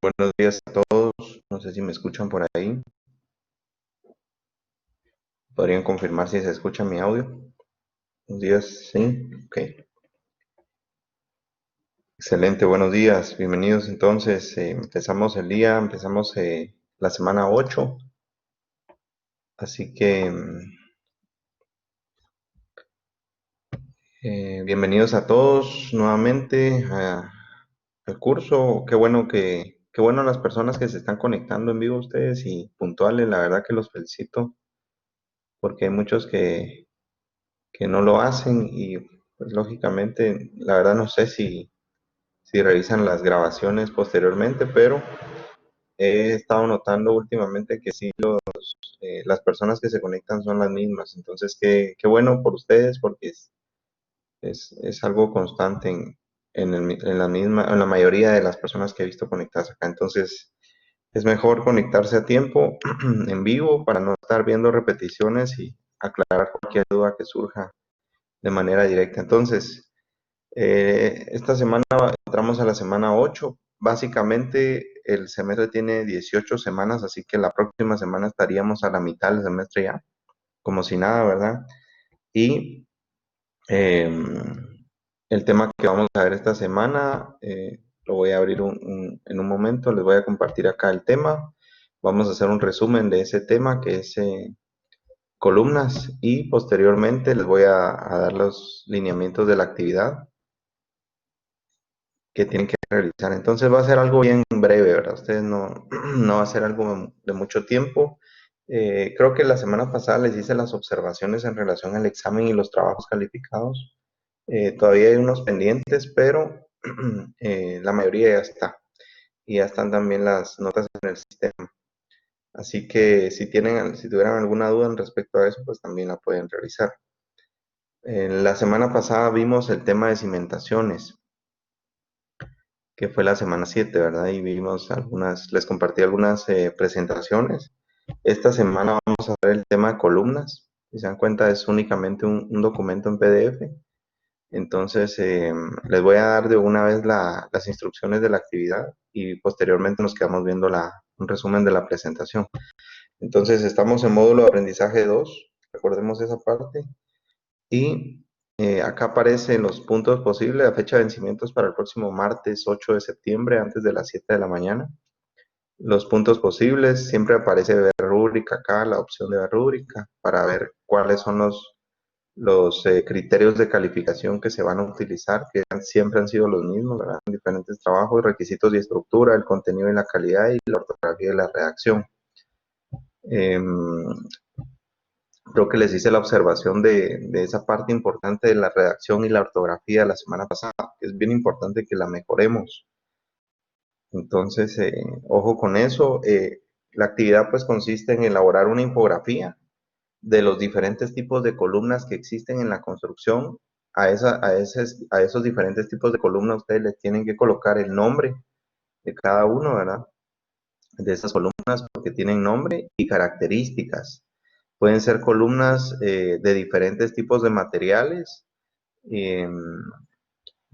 Buenos días a todos. No sé si me escuchan por ahí. ¿Podrían confirmar si se escucha mi audio? Buenos días, sí. Ok. Excelente, buenos días. Bienvenidos entonces. Empezamos el día, empezamos la semana 8. Así que bienvenidos a todos nuevamente al curso. Qué bueno las personas que se están conectando en vivo ustedes y puntuales. La verdad que los felicito porque hay muchos que no lo hacen y pues lógicamente, la verdad no sé si revisan las grabaciones posteriormente, pero he estado notando últimamente que sí, las personas que se conectan son las mismas. Entonces, qué bueno por ustedes porque es algo constante en la mayoría de las personas que he visto conectadas acá. Entonces, es mejor conectarse a tiempo en vivo para no estar viendo repeticiones y aclarar cualquier duda que surja de manera directa. Entonces, esta semana entramos a la semana 8. Básicamente el semestre tiene 18 semanas, así que la próxima semana estaríamos a la mitad del semestre ya, como si nada, ¿verdad? Y eh, el tema que vamos a ver esta semana, lo voy a abrir en un momento, les voy a compartir acá el tema. Vamos a hacer un resumen de ese tema que es columnas y posteriormente les voy a dar los lineamientos de la actividad que tienen que realizar. Entonces va a ser algo bien breve, ¿verdad? Ustedes no, no va a ser algo de mucho tiempo. Creo que la semana pasada les hice las observaciones en relación al examen y los trabajos calificados. Todavía hay unos pendientes, pero la mayoría ya está. Y ya están también las notas en el sistema. Así que si tuvieran alguna duda en respecto a eso, pues también la pueden realizar. La semana pasada vimos el tema de cimentaciones, que fue la semana 7, ¿verdad? Y vimos les compartí algunas presentaciones. Esta semana vamos a ver el tema de columnas. Si se dan cuenta, es únicamente un documento en PDF. Entonces, les voy a dar de una vez las instrucciones de la actividad y posteriormente nos quedamos viendo un resumen de la presentación. Entonces, estamos en módulo de aprendizaje 2, recordemos esa parte. Y acá aparecen los puntos posibles, la fecha de vencimientos para el próximo martes 8 de septiembre, antes de las 7 de la mañana. Los puntos posibles, siempre aparece ver rúbrica acá, la opción de ver rúbrica, para ver cuáles son los criterios de calificación que se van a utilizar, que siempre han sido los mismos, ¿verdad? En diferentes trabajos, requisitos y estructura, el contenido y la calidad y la ortografía y la redacción. Em, Creo que les hice la observación de esa parte importante de la redacción y la ortografía la semana pasada, que es bien importante que la mejoremos. Entonces, ojo con eso. La actividad pues consiste en elaborar una infografía de los diferentes tipos de columnas que existen en la construcción. A esos diferentes tipos de columnas ustedes les tienen que colocar el nombre de cada uno, ¿verdad? De esas columnas porque tienen nombre y características. Pueden ser columnas de diferentes tipos de materiales, eh,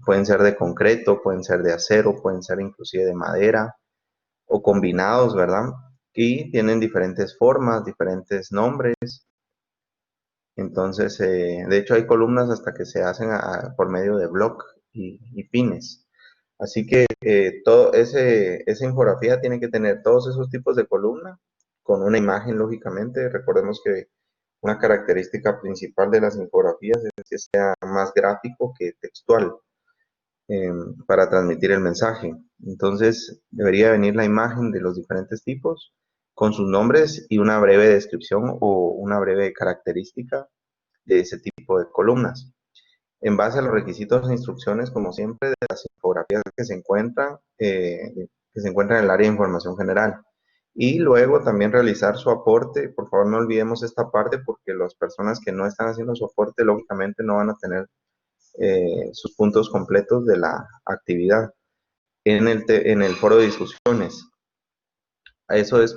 pueden ser de concreto, pueden ser de acero, pueden ser inclusive de madera o combinados, ¿verdad? Y tienen diferentes formas, diferentes nombres. Entonces, de hecho hay columnas hasta que se hacen por medio de bloc y pines. Así que esa infografía tiene que tener todos esos tipos de columna con una imagen, lógicamente. Recordemos que una característica principal de las infografías es que sea más gráfico que textual para transmitir el mensaje. Entonces, debería venir la imagen de los diferentes tipos con sus nombres y una breve descripción o una breve característica de ese tipo de columnas. En base a los requisitos e instrucciones, como siempre, de las infografías que se encuentran en el área de información general. Y luego también realizar su aporte. Por favor, no olvidemos esta parte porque las personas que no están haciendo su aporte, lógicamente, no van a tener sus puntos completos de la actividad en el foro de discusiones. Eso es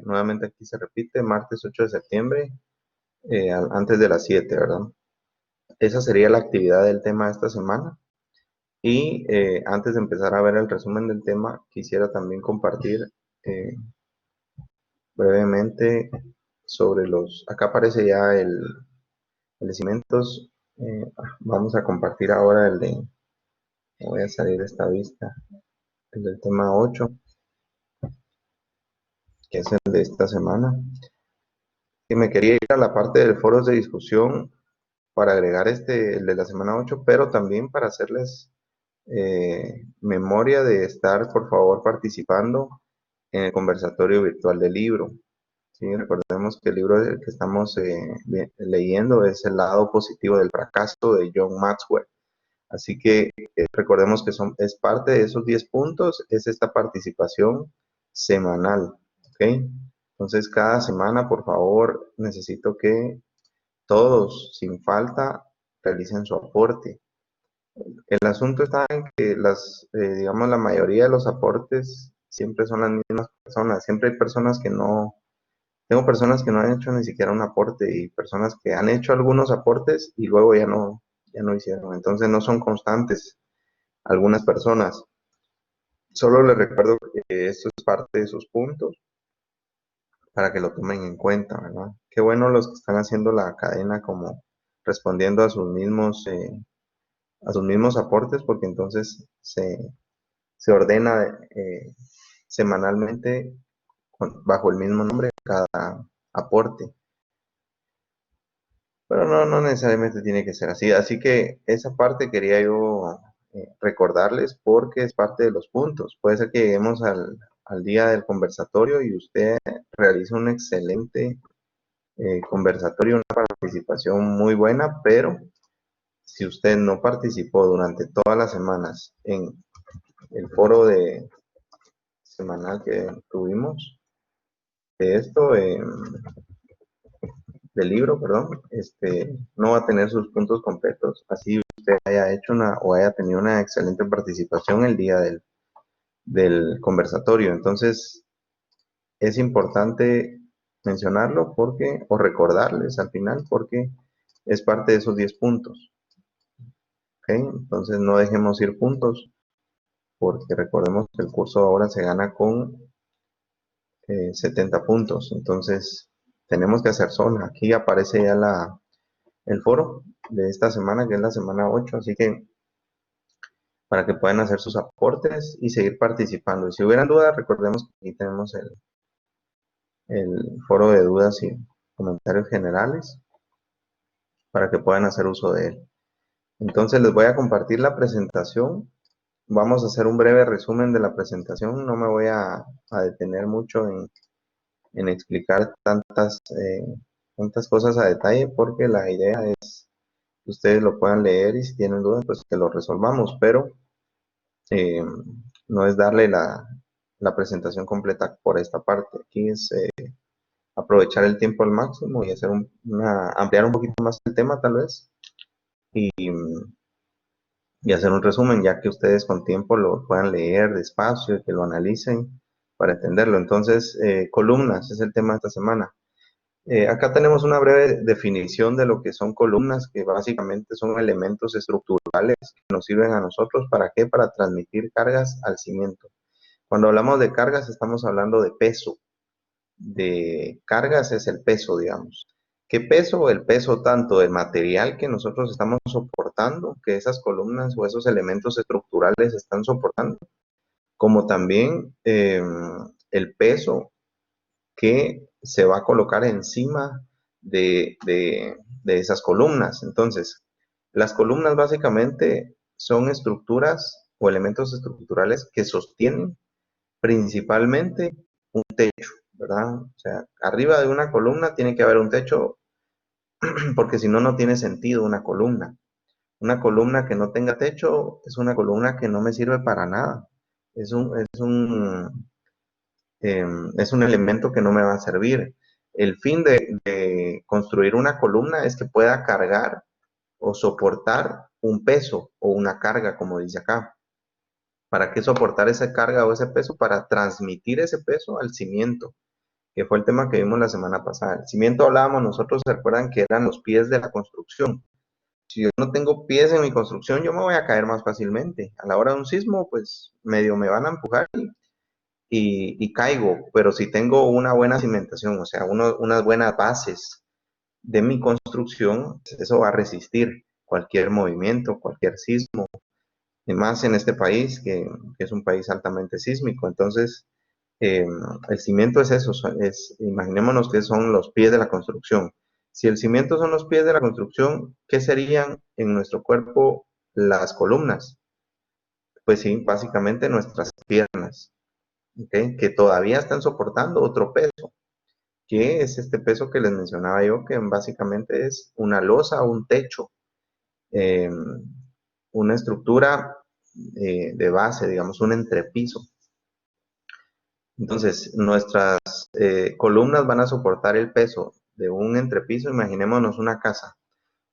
nuevamente aquí se repite, martes 8 de septiembre, antes de las 7, ¿verdad? Esa sería la actividad del tema de esta semana. Y antes de empezar a ver el resumen del tema, quisiera también compartir eh, brevemente sobre acá aparece ya el de cimientos. Vamos a compartir ahora voy a salir de esta vista, el del tema 8, que es el de esta semana. Y me quería ir a la parte de foros de discusión para agregar el de la semana 8, pero también para hacerles memoria de estar, por favor, participando en el conversatorio virtual del libro. Sí, recordemos que el libro que estamos leyendo es El lado positivo del fracaso de John Maxwell. Así que recordemos que es parte de esos 10 puntos, es esta participación semanal. ¿Ok? Entonces, cada semana, por favor, necesito que todos, sin falta, realicen su aporte. El asunto está en que digamos, la mayoría de los aportes siempre son las mismas personas. Siempre hay personas que no, tengo personas que no han hecho ni siquiera un aporte y personas que han hecho algunos aportes y luego ya no hicieron. Entonces no son constantes algunas personas. Solo les recuerdo que esto es parte de sus puntos para que lo tomen en cuenta, ¿verdad? Qué bueno los que están haciendo la cadena como respondiendo a sus mismos aportes porque entonces se ordena semanalmente bajo el mismo nombre cada aporte. Pero no necesariamente tiene que ser así. Así que esa parte quería yo recordarles porque es parte de los puntos. Puede ser que lleguemos al día del conversatorio y usted realiza un excelente conversatorio, una participación muy buena, pero si usted no participó durante todas las semanas en el foro semanal que tuvimos de esto, del libro, perdón, no va a tener sus puntos completos. Así usted haya hecho o haya tenido una excelente participación el día del conversatorio. Entonces, es importante mencionarlo o recordarles al final, porque es parte de esos 10 puntos. ¿Okay? Entonces, no dejemos ir puntos, porque recordemos que el curso ahora se gana con 70 puntos. Entonces, tenemos que hacer zona. Aquí aparece ya el foro de esta semana, que es la semana 8, así que para que puedan hacer sus aportes y seguir participando. Y si hubieran dudas, recordemos que aquí tenemos el foro de dudas y comentarios generales para que puedan hacer uso de él. Entonces les voy a compartir la presentación. Vamos a hacer un breve resumen de la presentación. No me voy a detener mucho en explicar tantas cosas a detalle porque la idea es que ustedes lo puedan leer y si tienen dudas, pues que lo resolvamos. Pero eh, no es darle la presentación completa por esta parte. Aquí es aprovechar el tiempo al máximo y ampliar un poquito más el tema tal vez y, y hacer un resumen ya que ustedes con tiempo lo puedan leer despacio y que lo analicen para entenderlo. Entonces, columnas es el tema de esta semana. Acá tenemos una breve definición de lo que son columnas, que básicamente son elementos estructurales que nos sirven a nosotros. ¿Para qué? Para transmitir cargas al cimiento. Cuando hablamos de cargas, estamos hablando de peso. De cargas es el peso, digamos. ¿Qué peso? El peso tanto del material que nosotros estamos soportando, que esas columnas o esos elementos estructurales están soportando, como también el peso que se va a colocar encima de esas columnas. Entonces, las columnas básicamente son estructuras o elementos estructurales que sostienen principalmente un techo, ¿verdad? O sea, arriba de una columna tiene que haber un techo porque si no, no tiene sentido una columna. Una columna que no tenga techo es una columna que no me sirve para nada. Es un elemento que no me va a servir. El fin de construir una columna es que pueda cargar o soportar un peso o una carga, como dice acá. ¿Para qué soportar esa carga o ese peso? Para transmitir ese peso al cimiento, que fue el tema que vimos la semana pasada. El cimiento hablábamos nosotros, ¿se acuerdan que eran los pies de la construcción? Si yo no tengo pies en mi construcción, yo me voy a caer más fácilmente. A la hora de un sismo, pues medio me van a empujar y caigo, pero si tengo una buena cimentación, o sea, unas buenas bases de mi construcción, eso va a resistir cualquier movimiento, cualquier sismo, y más en este país, que es un país altamente sísmico. Entonces, eh, el cimiento es eso, imaginémonos que son los pies de la construcción. Si el cimiento son los pies de la construcción, ¿qué serían en nuestro cuerpo las columnas? Pues sí, básicamente nuestras piernas, ¿ok? Que todavía están soportando otro peso, que es este peso que les mencionaba yo, que básicamente es una losa, un techo, eh, una estructura de base, digamos, un entrepiso. Entonces, nuestras columnas van a soportar el peso de un entrepiso. Imaginémonos una casa.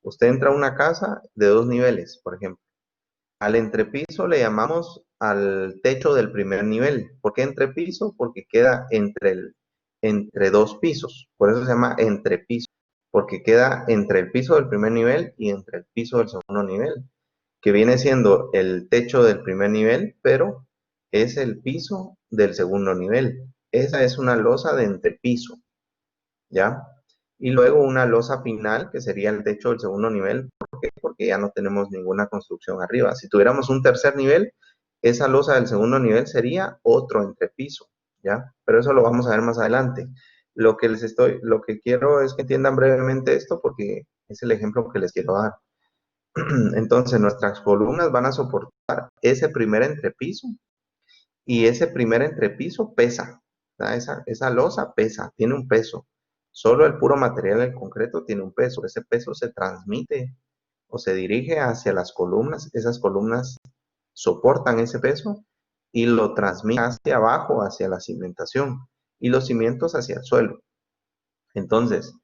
Usted entra a una casa de 2 niveles, por ejemplo. Al entrepiso le llamamos al techo del primer nivel. ¿Por qué entrepiso? Porque queda entre 2 pisos. Por eso se llama entrepiso, porque queda entre el piso del primer nivel y entre el piso del segundo nivel, que viene siendo el techo del primer nivel, pero es el piso del segundo nivel. Esa es una losa de entrepiso, ¿ya? Y luego una losa final, que sería el techo del segundo nivel. ¿Por qué? Porque ya no tenemos ninguna construcción arriba. Si tuviéramos un tercer nivel, esa losa del segundo nivel sería otro entrepiso, ¿ya? Pero eso lo vamos a ver más adelante. Lo que quiero es que entiendan brevemente esto porque es el ejemplo que les quiero dar. Entonces, nuestras columnas van a soportar ese primer entrepiso y ese primer entrepiso pesa. ¿Verdad? Esa losa pesa, tiene un peso. Solo el puro material del concreto tiene un peso. Ese peso se transmite o se dirige hacia las columnas. Esas columnas soportan ese peso y lo transmiten hacia abajo, hacia la cimentación y los cimientos hacia el suelo. Entonces,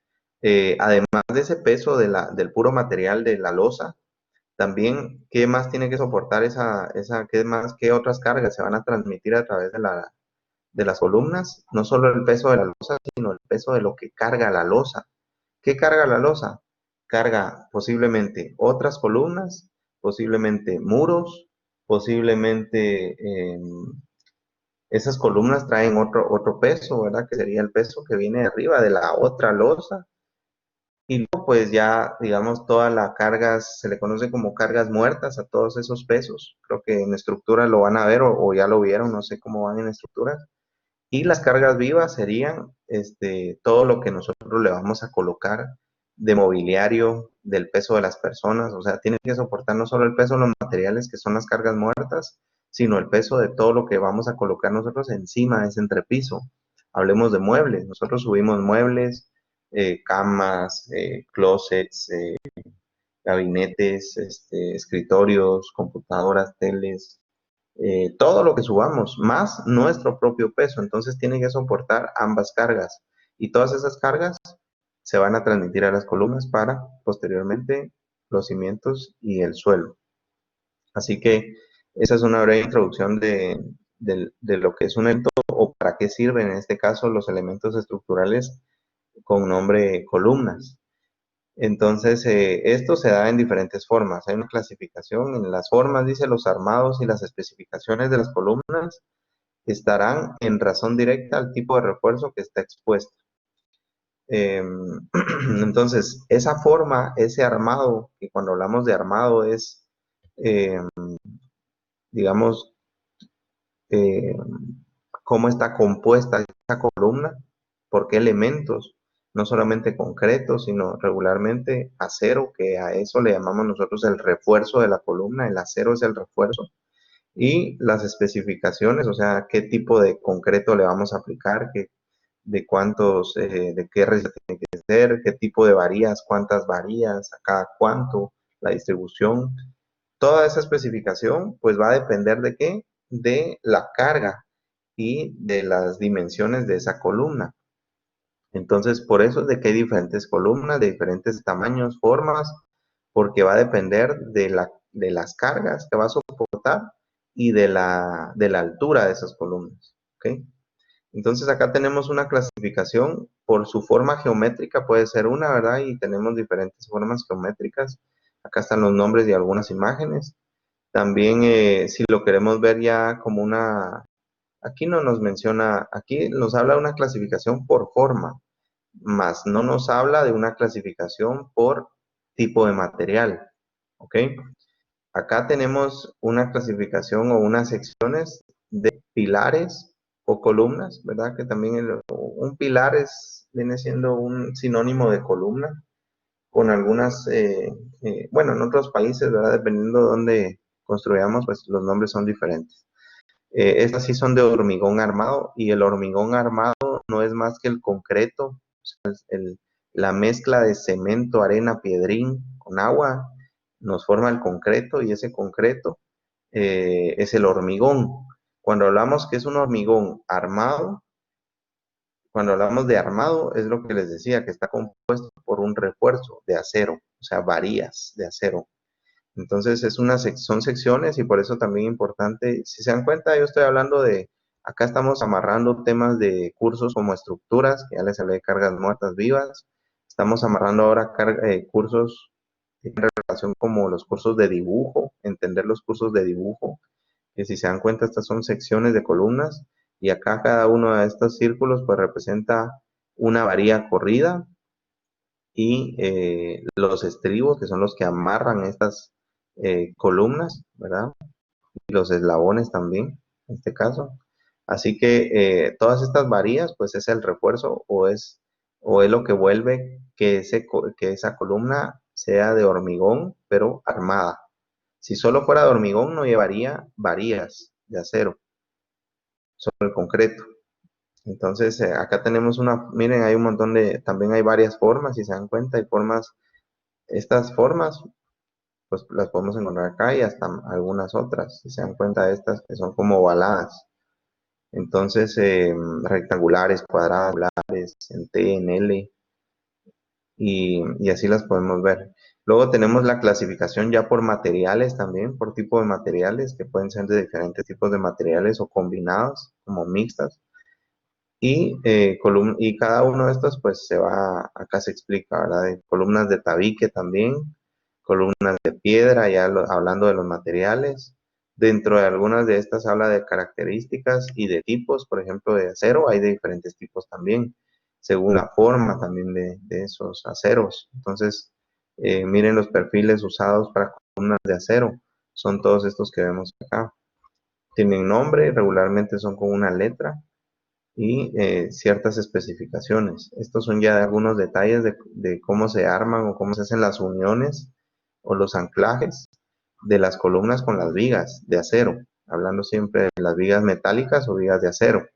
además de ese peso del puro material de la losa, también, ¿qué más tiene que soportar qué otras cargas se van a transmitir a través de las columnas? No solo el peso de la losa, sino el peso de lo que carga la losa. ¿Qué carga la losa? Carga posiblemente otras columnas, posiblemente muros, posiblemente esas columnas traen otro peso, ¿verdad? Que sería el peso que viene arriba de la otra losa. Y luego, pues ya, digamos, todas las cargas, se le conoce como cargas muertas a todos esos pesos. Creo que en estructura lo van a ver o ya lo vieron, no sé cómo van en estructura. Y las cargas vivas serían todo lo que nosotros le vamos a colocar de mobiliario, del peso de las personas. O sea, tiene que soportar no solo el peso de los materiales, que son las cargas muertas, sino el peso de todo lo que vamos a colocar nosotros encima de ese entrepiso. Hablemos de muebles. Nosotros subimos muebles, camas, closets, gabinetes, escritorios, computadoras, teles, todo lo que subamos, más nuestro propio peso. Entonces tiene que soportar ambas cargas. Y todas esas cargas se van a transmitir a las columnas para posteriormente los cimientos y el suelo. Así que esa es una breve introducción de lo que es un elemento o para qué sirven en este caso los elementos estructurales con nombre columnas. Entonces, esto se da en diferentes formas. Hay una clasificación en las formas, dice, los armados y las especificaciones de las columnas estarán en razón directa al tipo de refuerzo que está expuesto. Eh, entonces, esa forma, ese armado, que cuando hablamos de armado es, eh, digamos, eh, cómo está compuesta esa columna, por qué elementos, no solamente concretos, sino regularmente acero, que a eso le llamamos nosotros el refuerzo de la columna, el acero es el refuerzo, y las especificaciones, o sea, qué tipo de concreto le vamos a aplicar, de qué resina tiene que ser, qué tipo de varillas, cuántas varillas, a cada cuánto, la distribución. Toda esa especificación pues va a depender de qué, de la carga y de las dimensiones de esa columna. Entonces, por eso es de que hay diferentes columnas, de diferentes tamaños, formas, porque va a depender de las cargas que va a soportar y de la altura de esas columnas. ¿Ok? Entonces, acá tenemos una clasificación por su forma geométrica, puede ser una, ¿verdad? Y tenemos diferentes formas geométricas. Acá están los nombres y algunas imágenes. También si lo queremos ver ya como una, aquí no nos menciona, aquí nos habla de una clasificación por forma, más no nos habla de una clasificación por tipo de material, ¿ok? Acá tenemos una clasificación o unas secciones de pilares o columnas, ¿verdad? Que también un pilar viene siendo un sinónimo de columna, con algunas, bueno, en otros países, ¿verdad? Dependiendo de dónde construyamos, pues los nombres son diferentes. Estas sí son de hormigón armado y el hormigón armado no es más que el concreto, o sea, la mezcla de cemento, arena, piedrín con agua nos forma el concreto y ese concreto es el hormigón. Cuando hablamos que es un hormigón armado, cuando hablamos de armado es lo que les decía, que está compuesto por un refuerzo de acero, o sea, varillas de acero. Entonces son secciones y por eso también importante, si se dan cuenta, yo estoy hablando de, acá estamos amarrando temas de cursos como estructuras, que ya les hablé de cargas muertas vivas, estamos amarrando ahora cursos en relación como los cursos de dibujo, entender los cursos de dibujo, que si se dan cuenta estas son secciones de columnas y acá cada uno de estos círculos pues representa una varilla corrida y los estribos, que son los que amarran estas columnas, ¿verdad? Y los eslabones también, en este caso. Así que todas estas varillas, pues es el refuerzo o es lo que vuelve que, que esa columna sea de hormigón, pero armada. Si solo fuera de hormigón, no llevaría varillas de acero sobre el concreto. Entonces, acá tenemos miren, hay un montón también hay varias formas, si se dan cuenta, hay formas, estas formas pues las podemos encontrar acá y hasta algunas otras, si se dan cuenta de estas que son como ovaladas. Entonces, rectangulares, cuadrangulares, en T, en L, y así las podemos ver. Luego tenemos la clasificación ya por materiales también, por tipo de materiales, que pueden ser de diferentes tipos de materiales o combinados, como mixtas. Y cada uno de estos, pues acá se explica, ¿verdad? De columnas de tabique también, columnas de piedra, ya hablando de los materiales. Dentro de algunas de estas habla de características y de tipos, por ejemplo, de acero, hay de diferentes tipos también, según la forma también de esos aceros. Entonces, miren los perfiles usados para columnas de acero, son todos estos que vemos acá. Tienen nombre, regularmente son con una letra y ciertas especificaciones. Estos son ya algunos detalles de cómo se arman o cómo se hacen las uniones o los anclajes de las columnas con las vigas de acero, hablando siempre de las vigas metálicas o vigas de acero,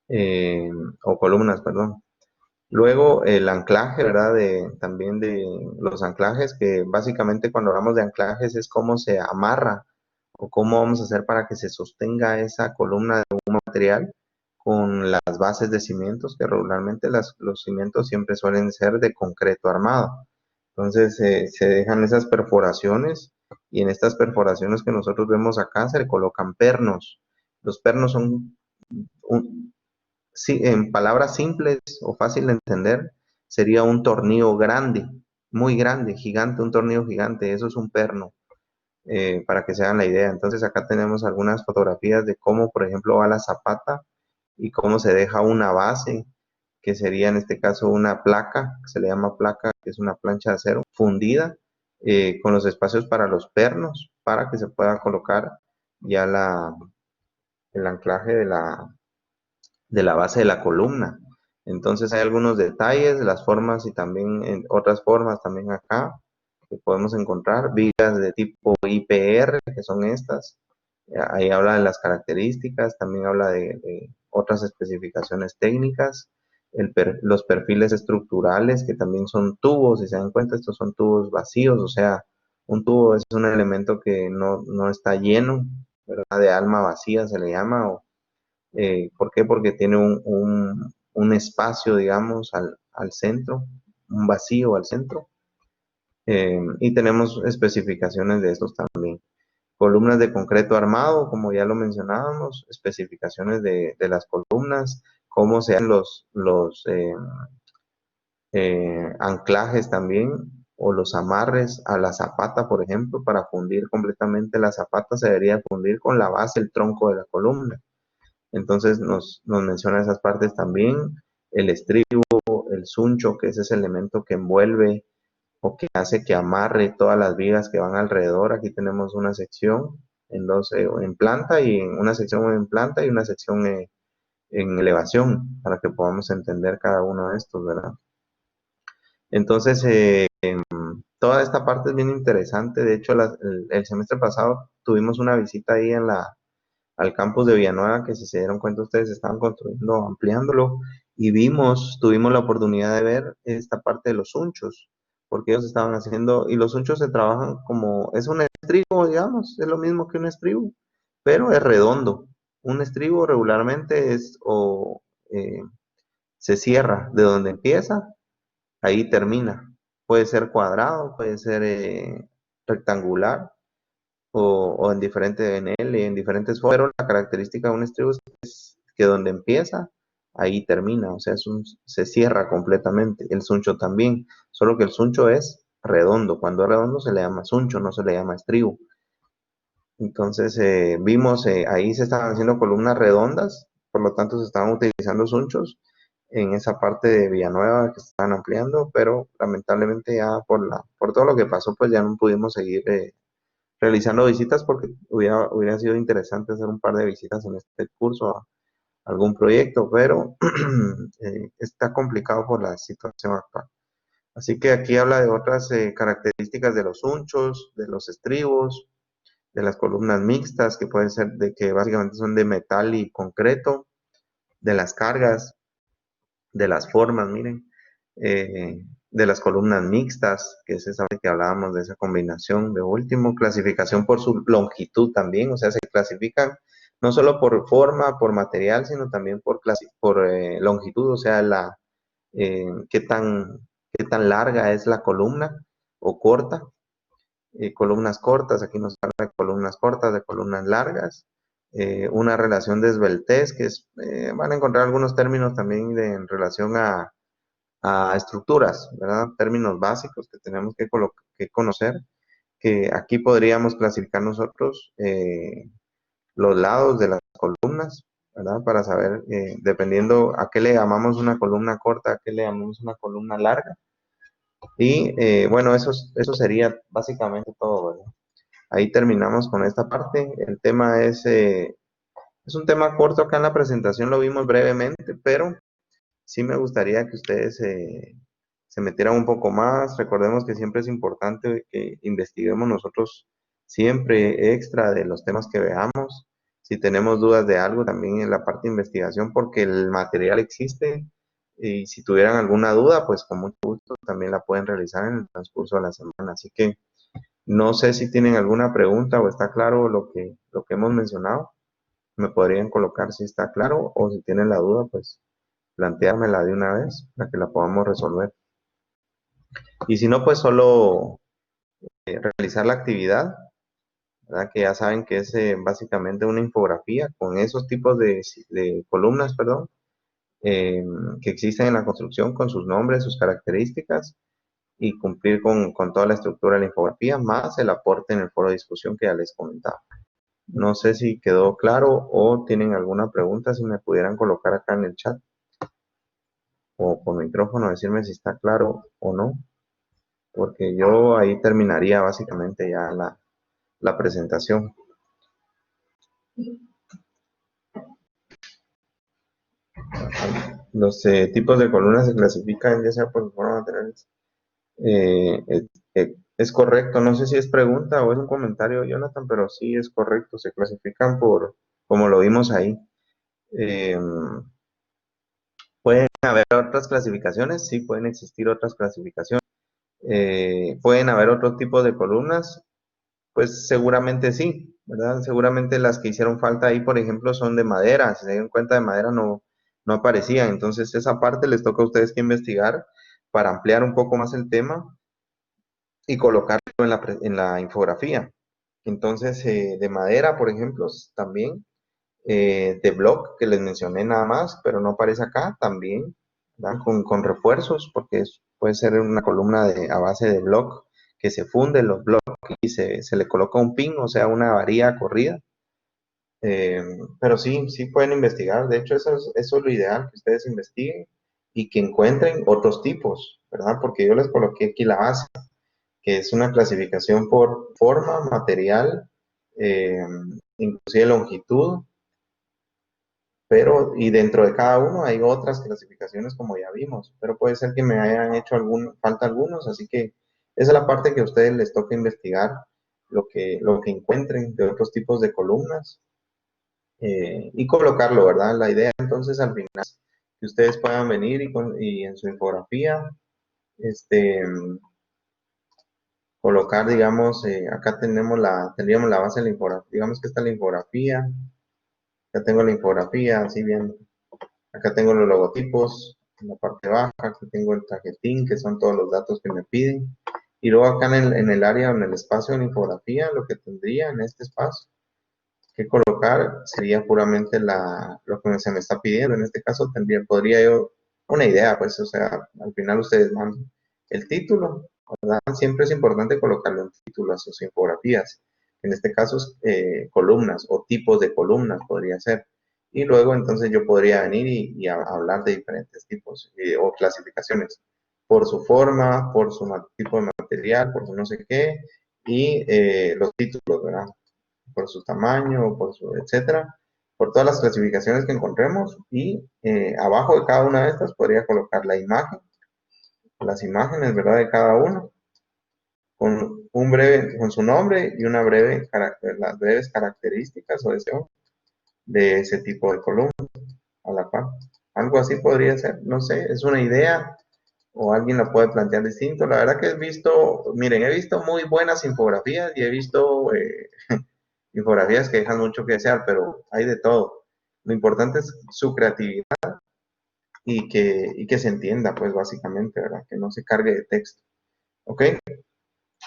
eh, o columnas, perdón. Luego el anclaje, ¿verdad? También de los anclajes, que básicamente cuando hablamos de anclajes es cómo se amarra o cómo vamos a hacer para que se sostenga esa columna de un material con las bases de cimientos, que regularmente los cimientos siempre suelen ser de concreto armado. Entonces se dejan esas perforaciones y en estas perforaciones que nosotros vemos acá se le colocan pernos. Los pernos son sí, en palabras simples o fácil de entender, sería un tornillo grande, muy grande, gigante, un tornillo gigante, eso es un perno, para que se hagan la idea. Entonces acá tenemos algunas fotografías de cómo, por ejemplo, va la zapata y cómo se deja una base, que sería en este caso una placa, que se le llama placa, que es una plancha de acero fundida, con los espacios para los pernos, para que se pueda colocar ya el anclaje de la base de la columna. Entonces hay algunos detalles, las formas y también en otras formas también acá que podemos encontrar, vigas de tipo IPR, que son estas. Ahí habla de las características, también habla de otras especificaciones técnicas, los perfiles estructurales, que también son tubos, si se dan cuenta, estos son tubos vacíos, o sea, un tubo es un elemento que no está lleno, ¿verdad? De alma vacía se le llama, ¿por qué? Porque tiene un espacio, digamos, al centro, un vacío al centro. Y tenemos especificaciones de estos también. Columnas de concreto armado, como ya lo mencionábamos, especificaciones de las columnas, cómo se hacen los anclajes también. o los amarres a la zapata, por ejemplo, para fundir completamente la zapata se debería fundir con la base, el tronco de la columna. Entonces nos menciona esas partes también, el estribo, el suncho, que es ese elemento que envuelve o que hace que amarre todas las vigas que van alrededor. Aquí tenemos una sección en dos, en planta y una sección en planta y una sección en elevación para que podamos entender cada uno de estos, ¿verdad? Entonces, toda esta parte es bien interesante. De hecho, el semestre pasado tuvimos una visita ahí al campus de Villanueva, que si se dieron cuenta ustedes estaban construyendo, ampliándolo, y tuvimos la oportunidad de ver esta parte de los unchos, porque ellos estaban haciendo, y los unchos se trabajan como, es un estribo, digamos, es lo mismo que un estribo, pero es redondo. Un estribo regularmente eh, se cierra de donde empieza, ahí termina. Puede ser cuadrado, puede ser rectangular, o en diferente en él, en diferentes formas, pero la característica de un estribo es que donde empieza, ahí termina, o sea, se cierra completamente. El suncho también, solo que el suncho es redondo. Cuando es redondo se le llama suncho, no se le llama estribo. Entonces vimos, ahí se estaban haciendo columnas redondas, por lo tanto se estaban utilizando sunchos en esa parte de Villanueva que se estaban ampliando, pero lamentablemente ya por todo lo que pasó, pues ya no pudimos seguir realizando visitas porque hubiera sido interesante hacer un par de visitas en este curso a algún proyecto, pero está complicado por la situación actual. Así que aquí habla de otras características de los unchos, de los estribos, de las columnas mixtas, que pueden ser de que básicamente son de metal y concreto, de las cargas, de las formas, miren, de las columnas mixtas, que es esa que hablábamos de esa combinación de último, clasificación por su longitud también, o sea, se clasifican no solo por forma, por material, sino también por longitud, o sea, qué tan larga es la columna o corta, columnas cortas, aquí nos habla de columnas cortas, de columnas largas, una relación de esbeltez, van a encontrar algunos términos también en relación a estructuras, ¿verdad? Términos básicos que tenemos que conocer, que aquí podríamos clasificar nosotros los lados de las columnas, ¿verdad? Para saber, dependiendo a qué le llamamos una columna corta, a qué le llamamos una columna larga. Y bueno, eso sería básicamente todo, ¿verdad? Ahí terminamos con esta parte. El tema es un tema corto acá en la presentación, lo vimos brevemente, pero sí me gustaría que ustedes se metieran un poco más. Recordemos que siempre es importante que investiguemos nosotros siempre extra de los temas que veamos. Si tenemos dudas de algo, también en la parte de investigación, porque el material existe. Y si tuvieran alguna duda, pues con mucho gusto también la pueden realizar en el transcurso de la semana. Así que no sé si tienen alguna pregunta o está claro lo que hemos mencionado. Me podrían colocar si está claro o si tienen la duda, pues planteármela de una vez para que la podamos resolver. Y si no, pues solo realizar la actividad, ¿verdad? Que ya saben que es básicamente una infografía con esos tipos de columnas, perdón, eh, que existen en la construcción con sus nombres, sus características y cumplir con toda la estructura de la infografía, más el aporte en el foro de discusión que ya les comentaba. No sé si quedó claro o tienen alguna pregunta, si me pudieran colocar acá en el chat o por micrófono decirme si está claro o no, porque yo ahí terminaría básicamente ya la presentación. Los tipos de columnas se clasifican ya sea por forma materiales. Es correcto, no sé si es pregunta o es un comentario, Jonathan, pero sí es correcto, se clasifican como lo vimos ahí. Eh, ¿Pueden haber otras clasificaciones? Sí, pueden existir otras clasificaciones. ¿Pueden haber otros tipos de columnas? Pues seguramente sí, ¿verdad? Seguramente las que hicieron falta ahí, por ejemplo, son de madera. Si se dieron cuenta, de madera no aparecían. Entonces, esa parte les toca a ustedes que investigar para ampliar un poco más el tema y colocarlo en la infografía. Entonces, de madera, por ejemplo, también, de block, que les mencioné nada más, pero no aparece acá, también, ¿verdad? Con refuerzos, porque puede ser una columna a base de block, que se funde los blocks y se le coloca un pin, o sea, una varilla corrida. Eh, pero sí, sí pueden investigar. De hecho, eso es lo ideal, que ustedes investiguen y que encuentren otros tipos, ¿verdad? Porque yo les coloqué aquí la base, que es una clasificación por forma, material, eh, inclusive longitud, pero y dentro de cada uno hay otras clasificaciones como ya vimos, pero puede ser que me hayan hecho falta algunos, así que esa es la parte que a ustedes les toca investigar, lo que encuentren de otros tipos de columnas y colocarlo, ¿verdad? La idea entonces al final que ustedes puedan venir y en su infografía, este, colocar, digamos, acá tendríamos la base de la infografía, digamos que está la infografía, ya tengo la infografía, así bien, acá tengo los logotipos, en la parte baja, aquí tengo el targeting, que son todos los datos que me piden, y luego acá en el área, en el espacio de la infografía, lo que tendría en este espacio, que colocar sería puramente lo que se me está pidiendo. En este caso podría yo, una idea, pues, o sea, al final ustedes mandan el título, ¿verdad? Siempre es importante colocarle un título a sus infografías. En este caso, columnas o tipos de columnas podría ser. Y luego entonces yo podría venir y hablar de diferentes tipos o clasificaciones por su forma, por su tipo de material, por su no sé qué, y los títulos, ¿verdad? Por su tamaño, por su etcétera, por todas las clasificaciones que encontremos y abajo de cada una de estas podría colocar la imagen, las imágenes, ¿verdad? De cada uno, con su nombre y las breves características o deseo de ese tipo de columna a la par. Algo así podría ser, no sé, es una idea o alguien la puede plantear distinto. La verdad que miren, he visto muy buenas infografías y he visto infografías que dejan mucho que desear, pero hay de todo. Lo importante es su creatividad y que se entienda, pues básicamente, ¿verdad? Que no se cargue de texto. ¿Ok?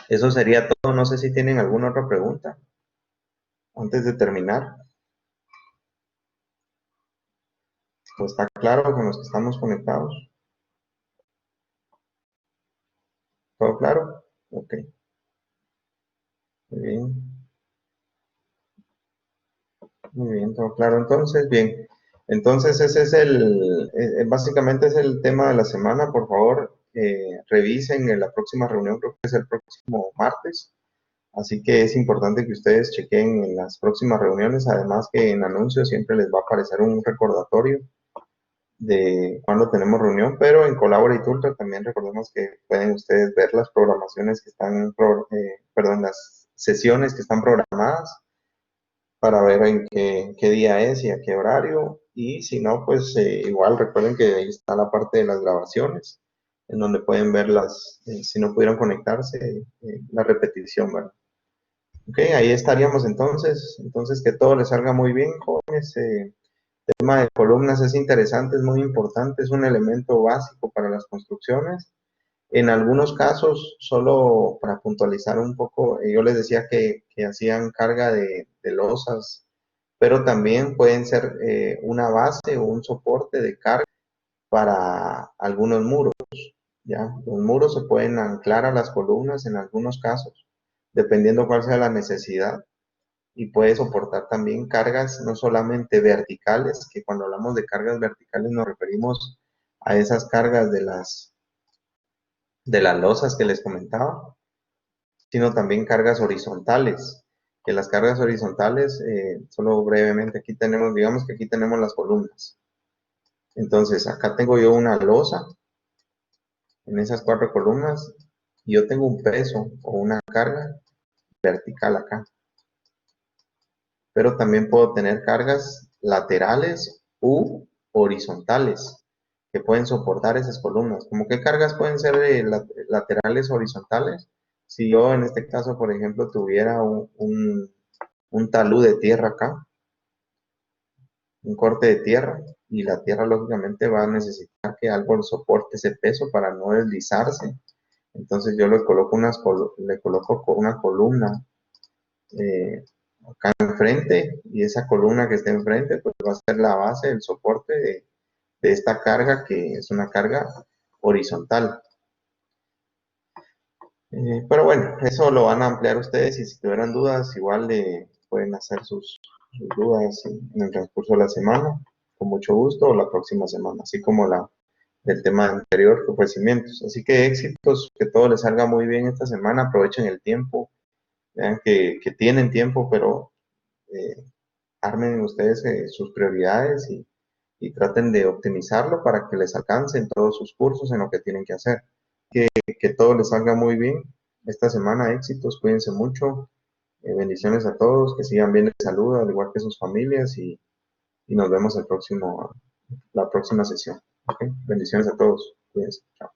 Eso sería todo. No sé si tienen alguna otra pregunta antes de terminar. Pues está claro con los que estamos conectados. ¿Todo claro? Ok, muy bien. Muy bien, todo claro. Entonces, bien. Entonces, ese es básicamente es el tema de la semana. Por favor, revisen en la próxima reunión, creo que es el próximo martes. Así que es importante que ustedes chequen en las próximas reuniones. Además que en anuncios siempre les va a aparecer un recordatorio de cuando tenemos reunión, pero en Collaborate Ultra también recordemos que pueden ustedes ver las programaciones que están, perdón, las sesiones que están programadas para ver en qué día es y a qué horario. Y si no, pues igual recuerden que ahí está la parte de las grabaciones, en donde pueden ver si no pudieron conectarse, la repetición, ¿verdad? Ok, ahí estaríamos entonces. Entonces, que todo les salga muy bien, jóvenes. El tema de columnas es interesante, es muy importante, es un elemento básico para las construcciones. En algunos casos, solo para puntualizar un poco, yo les decía que hacían carga de losas, pero también pueden ser una base o un soporte de carga para algunos muros, ¿ya? Los muros se pueden anclar a las columnas en algunos casos, dependiendo cuál sea la necesidad, y puede soportar también cargas no solamente verticales, que cuando hablamos de cargas verticales nos referimos a esas cargas de las losas que les comentaba, sino también cargas horizontales, que las cargas horizontales, solo brevemente, aquí tenemos, digamos que aquí tenemos las columnas. Entonces, acá tengo yo una losa en esas 4 columnas y yo tengo un peso o una carga vertical acá. Pero también puedo tener cargas laterales u horizontales que pueden soportar esas columnas. ¿Cómo qué cargas pueden ser laterales o horizontales? Si yo en este caso, por ejemplo, tuviera un talud de tierra acá, un corte de tierra, y la tierra lógicamente va a necesitar que algo soporte ese peso para no deslizarse. Entonces yo le coloco una columna eh, acá enfrente, y esa columna que está enfrente pues va a ser la base, el soporte de esta carga, que es una carga horizontal. Pero bueno, eso lo van a ampliar ustedes y si tuvieran dudas, igual pueden hacer sus dudas en el transcurso de la semana, con mucho gusto, o la próxima semana, así como la del tema anterior, que fue cimientos. Así que éxitos, que todo les salga muy bien esta semana, aprovechen el tiempo, vean que tienen tiempo, pero eh, armen ustedes sus prioridades y traten de optimizarlo para que les alcancen todos sus cursos en lo que tienen que hacer. Que todo les salga muy bien esta semana, éxitos, cuídense mucho, bendiciones a todos, que sigan bien de salud, al igual que sus familias, y nos vemos la próxima sesión. ¿Ok? Bendiciones a todos, cuídense, chao.